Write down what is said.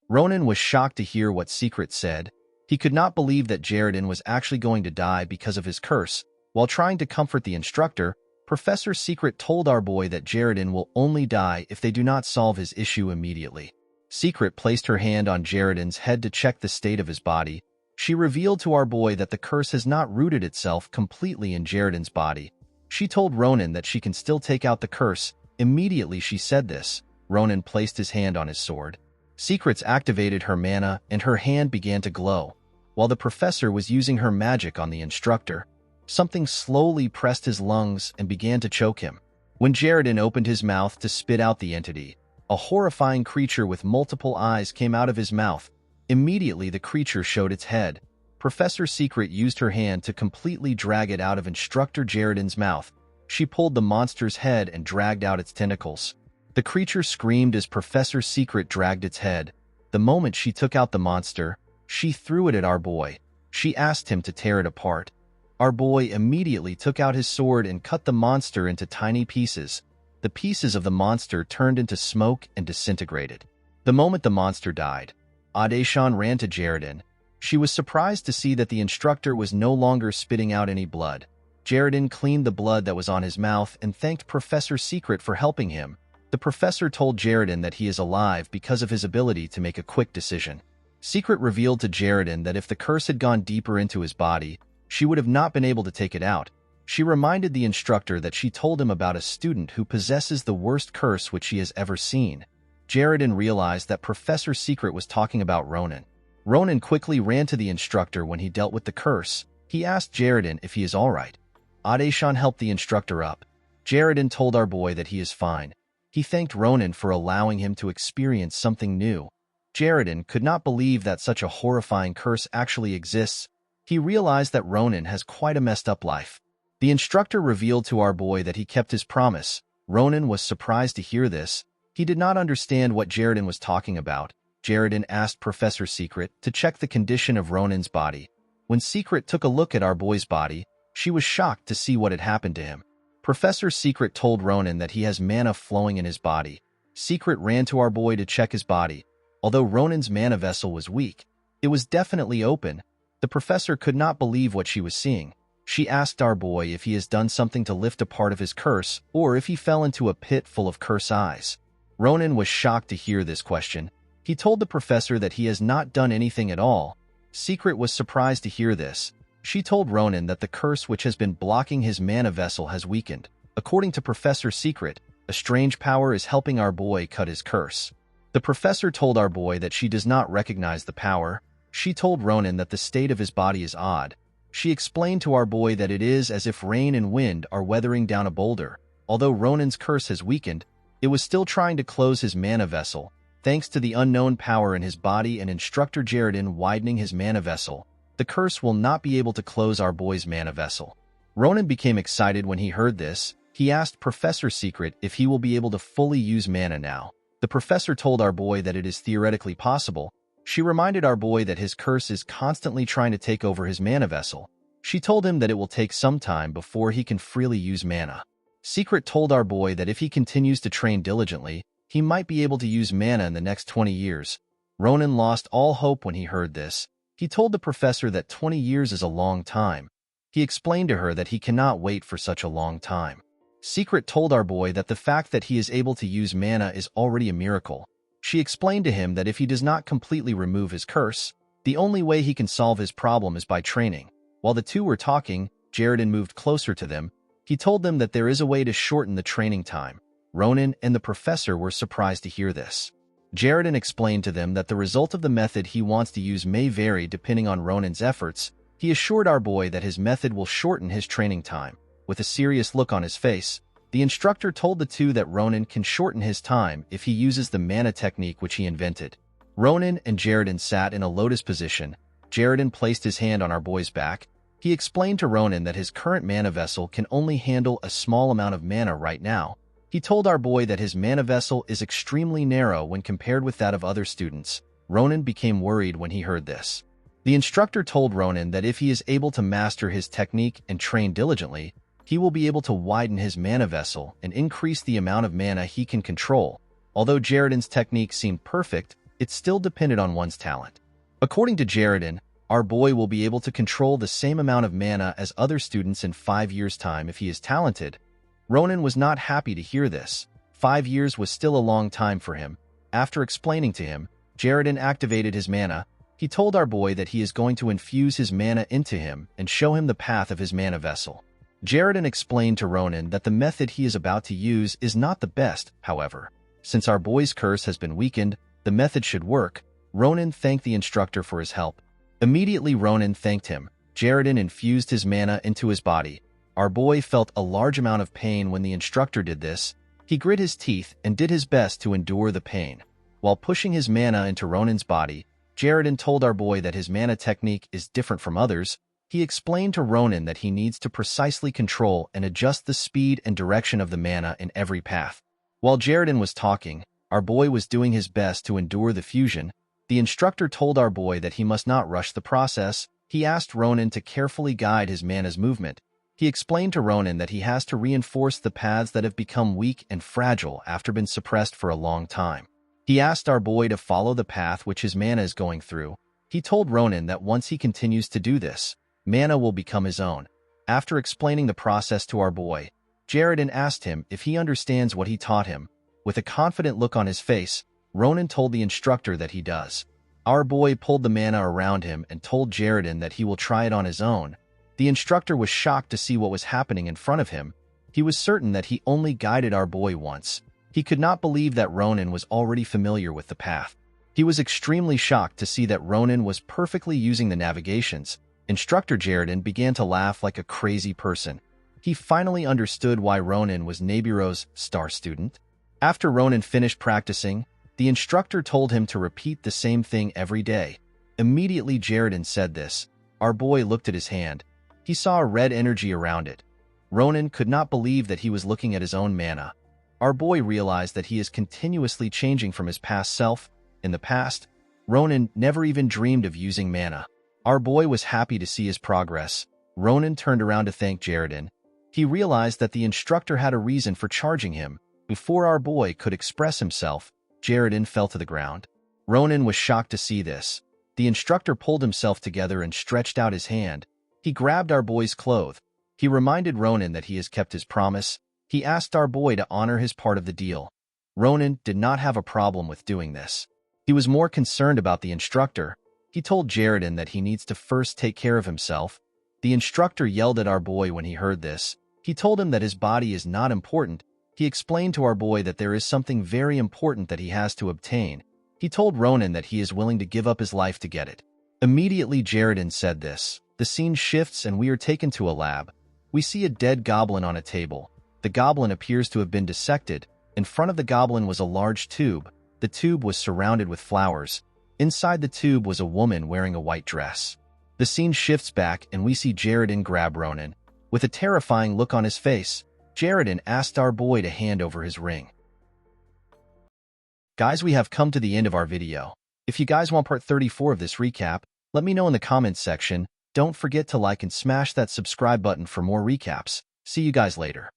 Ronan was shocked to hear what Secret said. He could not believe that Jaran was actually going to die because of his curse. While trying to comfort the instructor, Professor Secret told our boy that Jaran will only die if they do not solve his issue immediately. Secret placed her hand on Jaran's head to check the state of his body. She revealed to our boy that the curse has not rooted itself completely in Jaran's body. She told Ronan that she can still take out the curse. Immediately she said this, Ronan placed his hand on his sword. Secrets activated her mana and her hand began to glow. While the professor was using her magic on the instructor, something slowly pressed his lungs and began to choke him. When Jaran opened his mouth to spit out the entity, a horrifying creature with multiple eyes came out of his mouth. Immediately the creature showed its head. Professor Secret used her hand to completely drag it out of Instructor Jaran's mouth. She pulled the monster's head and dragged out its tentacles. The creature screamed as Professor Secret dragged its head. The moment she took out the monster, she threw it at our boy. She asked him to tear it apart. Our boy immediately took out his sword and cut the monster into tiny pieces. The pieces of the monster turned into smoke and disintegrated. The moment the monster died, Adeshan ran to Jaran. She was surprised to see that the instructor was no longer spitting out any blood. Jaran cleaned the blood that was on his mouth and thanked Professor Secret for helping him. The professor told Jaran that he is alive because of his ability to make a quick decision. Secret revealed to Jaran that if the curse had gone deeper into his body, she would have not been able to take it out. She reminded the instructor that she told him about a student who possesses the worst curse which she has ever seen. Jaran realized that Professor Secret was talking about Ronan. Ronan quickly ran to the instructor when he dealt with the curse. He asked Jaran if he is alright. Adeshan helped the instructor up. Jaran told our boy that he is fine. He thanked Ronan for allowing him to experience something new. Jaran could not believe that such a horrifying curse actually exists. He realized that Ronan has quite a messed up life. The instructor revealed to our boy that he kept his promise. Ronan was surprised to hear this. He did not understand what Jaran was talking about. Jaran asked Professor Secret to check the condition of Ronan's body. When Secret took a look at our boy's body, she was shocked to see what had happened to him. Professor Secret told Ronan that he has mana flowing in his body. Secret ran to our boy to check his body. Although Ronan's mana vessel was weak, it was definitely open. The professor could not believe what she was seeing. She asked our boy if he has done something to lift a part of his curse or if he fell into a pit full of curse eyes. Ronan was shocked to hear this question. He told the professor that he has not done anything at all. Secret was surprised to hear this. She told Ronan that the curse which has been blocking his mana vessel has weakened. According to Professor Secret, a strange power is helping our boy cut his curse. The professor told our boy that she does not recognize the power. She told Ronan that the state of his body is odd. She explained to our boy that it is as if rain and wind are weathering down a boulder. Although Ronan's curse has weakened, it was still trying to close his mana vessel. Thanks to the unknown power in his body and Instructor Jaran widening his mana vessel, the curse will not be able to close our boy's mana vessel. Ronan became excited when he heard this. He asked Professor Secret if he will be able to fully use mana now. The professor told our boy that it is theoretically possible. She reminded our boy that his curse is constantly trying to take over his mana vessel. She told him that it will take some time before he can freely use mana. Secret told our boy that if he continues to train diligently, he might be able to use mana in the next 20 years. Ronan lost all hope when he heard this. He told the professor that 20 years is a long time. He explained to her that he cannot wait for such a long time. Secret told our boy that the fact that he is able to use mana is already a miracle. She explained to him that if he does not completely remove his curse, the only way he can solve his problem is by training. While the two were talking, Jaran moved closer to them. He told them that there is a way to shorten the training time. Ronan and the professor were surprised to hear this. Jaran explained to them that the result of the method he wants to use may vary depending on Ronan's efforts. He assured our boy that his method will shorten his training time. With a serious look on his face, the instructor told the two that Ronan can shorten his time if he uses the mana technique which he invented. Ronan and Jaran sat in a lotus position. Jaran placed his hand on our boy's back. He explained to Ronan that his current mana vessel can only handle a small amount of mana right now. He told our boy that his mana vessel is extremely narrow when compared with that of other students. Ronan became worried when he heard this. The instructor told Ronan that if he is able to master his technique and train diligently, he will be able to widen his mana vessel and increase the amount of mana he can control. Although Jaran's technique seemed perfect, it still depended on one's talent. According to Jaran, our boy will be able to control the same amount of mana as other students in 5 years' time if he is talented. Ronan was not happy to hear this. 5 years was still a long time for him. After explaining to him, Jaran activated his mana. He told our boy that he is going to infuse his mana into him and show him the path of his mana vessel. Jaran explained to Ronan that the method he is about to use is not the best, however. Since our boy's curse has been weakened, the method should work. Ronan thanked the instructor for his help. Immediately Ronan thanked him. Jaran infused his mana into his body. Our boy felt a large amount of pain when the instructor did this. He grit his teeth and did his best to endure the pain. While pushing his mana into Ronan's body, Jaran told our boy that his mana technique is different from others. He explained to Ronan that he needs to precisely control and adjust the speed and direction of the mana in every path. While Jaran was talking, our boy was doing his best to endure the fusion. The instructor told our boy that he must not rush the process. He asked Ronan to carefully guide his mana's movement. He explained to Ronan that he has to reinforce the paths that have become weak and fragile after being suppressed for a long time. He asked our boy to follow the path which his mana is going through. He told Ronan that once he continues to do this, mana will become his own. After explaining the process to our boy, Jaran asked him if he understands what he taught him. With a confident look on his face, Ronan told the instructor that he does. Our boy pulled the mana around him and told Jaran that he will try it on his own. The instructor was shocked to see what was happening in front of him. He was certain that he only guided our boy once. He could not believe that Ronan was already familiar with the path. He was extremely shocked to see that Ronan was perfectly using the navigations. Instructor Jaran began to laugh like a crazy person. He finally understood why Ronan was Nebiro's star student. After Ronan finished practicing, the instructor told him to repeat the same thing every day. Immediately Jaran said this. Our boy looked at his hand. He saw a red energy around it. Ronan could not believe that he was looking at his own mana. Our boy realized that he is continuously changing from his past self. In the past, Ronan never even dreamed of using mana. Our boy was happy to see his progress. Ronan turned around to thank Jaran. He realized that the instructor had a reason for charging him. Before our boy could express himself, Jaran fell to the ground. Ronan was shocked to see this. The instructor pulled himself together and stretched out his hand. He grabbed our boy's clothes. He reminded Ronan that he has kept his promise. He asked our boy to honor his part of the deal. Ronan did not have a problem with doing this. He was more concerned about the instructor. He told Jaran that he needs to first take care of himself. The instructor yelled at our boy when he heard this. He told him that his body is not important. He explained to our boy that there is something very important that he has to obtain. He told Ronan that he is willing to give up his life to get it. Immediately Jaran said this. The scene shifts and we are taken to a lab. We see a dead goblin on a table. The goblin appears to have been dissected. In front of the goblin was a large tube. The tube was surrounded with flowers. Inside the tube was a woman wearing a white dress. The scene shifts back and we see Jaran grab Ronan. With a terrifying look on his face, Jaran asked our boy to hand over his ring. Guys, we have come to the end of our video. If you guys want part 34 of this recap, let me know in the comments section. Don't forget to like and smash that subscribe button for more recaps. See you guys later.